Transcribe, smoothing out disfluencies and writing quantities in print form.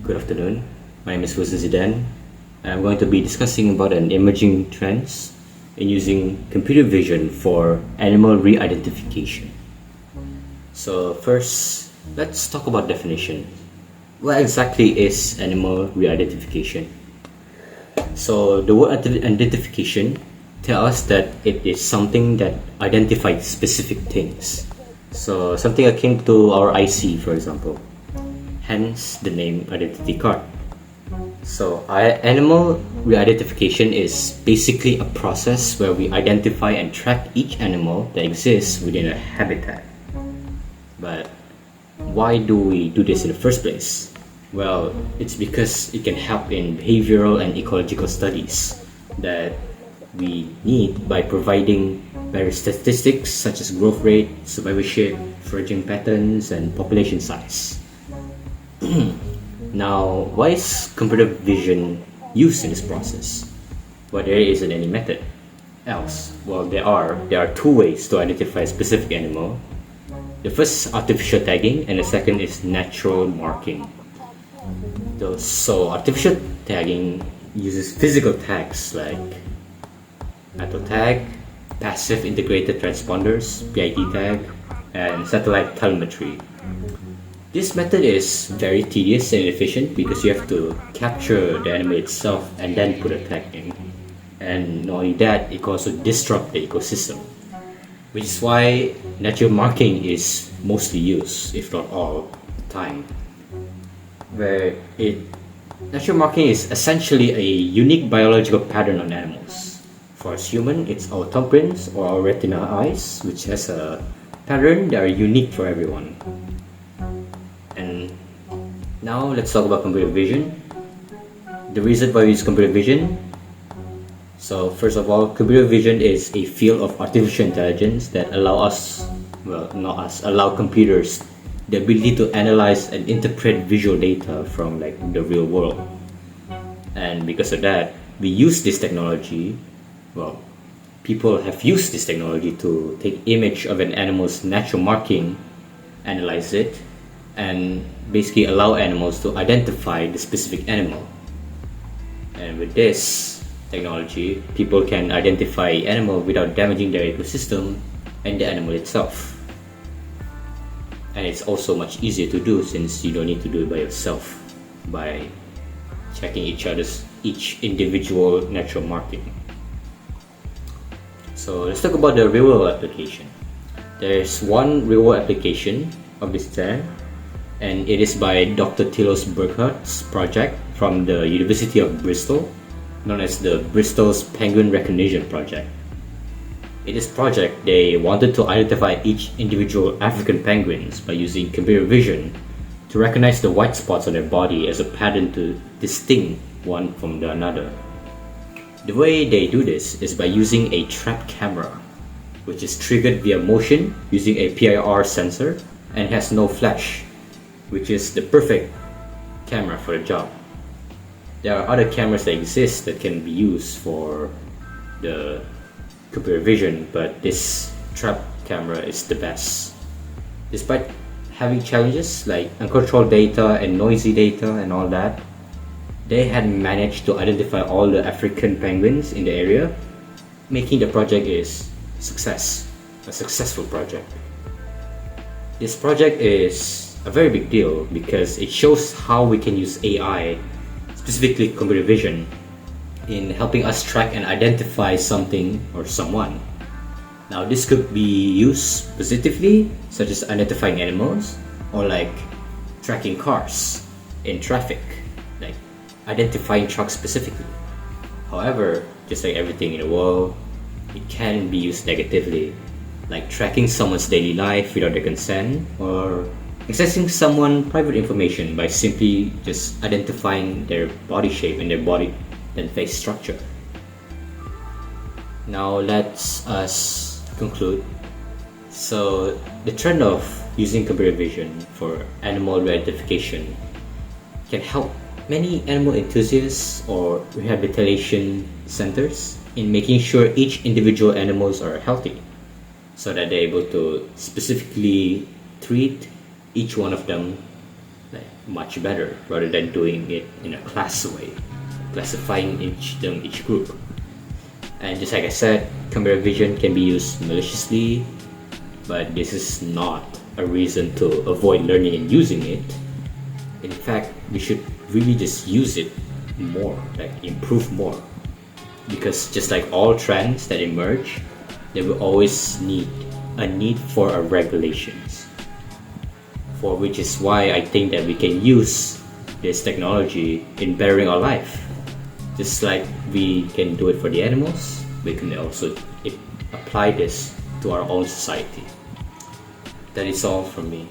Good afternoon. My name is Wilson Zidane. I'm going to be discussing about an emerging trends in using computer vision for animal re-identification. So first, let's talk about definition. What exactly is animal re-identification? So the word identification tells us that it is something that identifies specific things. So something akin to our IC, for example. Hence the name identity card. So animal re-identification is basically a process where we identify and track each animal that exists within a habitat. But why do we do this in the first place? Well, it's because it can help in behavioral and ecological studies that we need by providing various statistics such as growth rate, survivorship, foraging patterns, and population size. Now, why is computer vision used in this process? Well, there isn't any method else. Well, there are two ways to identify a specific animal. The first is artificial tagging, and the second is natural marking. So artificial tagging uses physical tags like auto tag, passive integrated transponders (PIT tag), and satellite telemetry. This method is very tedious and inefficient because you have to capture the animal itself and then put a tag in. And not only that, it can also disrupt the ecosystem, which is why natural marking is mostly used, if not all the time. Natural marking is essentially a unique biological pattern on animals. For us human, it's our thumbprints or our retina eyes, which has a pattern that are unique for everyone. And now let's talk about computer vision. The reason why we use computer vision. So first of all, computer vision is a field of artificial intelligence that allow computers the ability to analyze and interpret visual data from the real world. And because of that, we use this technology. People have used this technology to take image of an animal's natural marking, analyze it, and basically allow animals to identify the specific animal. And with this technology, people can identify animal without damaging their ecosystem and the animal itself. And it's also much easier to do since you don't need to do it by yourself by checking each individual natural marking. So let's talk about the real world application. There's one real world application of this term, and it is by Dr. Tilos Burkhardt's project from the University of Bristol, known as the Bristol's Penguin Recognition Project. In this project, they wanted to identify each individual African penguins by using computer vision to recognize the white spots on their body as a pattern to distinct one from the another. The way they do this is by using a trap camera, which is triggered via motion using a PIR sensor and has no flash, which is the perfect camera for the job. There are other cameras that exist that can be used for the computer vision, but this trap camera is the best. Despite having challenges like uncontrolled data and noisy data and all that, they had managed to identify all the African penguins in the area, making the project a successful project. This project is a very big deal because it shows how we can use AI, specifically computer vision, in helping us track and identify something or someone. Now this could be used positively, such as identifying animals, or like tracking cars in traffic, like identifying trucks specifically. However, just like everything in the world, it can be used negatively, like tracking someone's daily life without their consent, or accessing someone's private information by simply just identifying their body shape and their body and face structure. Now let's us conclude. So the trend of using computer vision for animal identification can help many animal enthusiasts or rehabilitation centers in making sure each individual animals are healthy, so that they're able to specifically treat each one of them like much better rather than doing it in a class way, classifying each group. And just like I said, computer vision can be used maliciously, but this is not a reason to avoid learning and using it. In fact, we should really just use it more, like improve more. Because just like all trends that emerge, there will always need a need for a regulations. For which is why I think that we can use this technology in bettering our life. Just like we can do it for the animals, we can also apply this to our own society. That is all from me.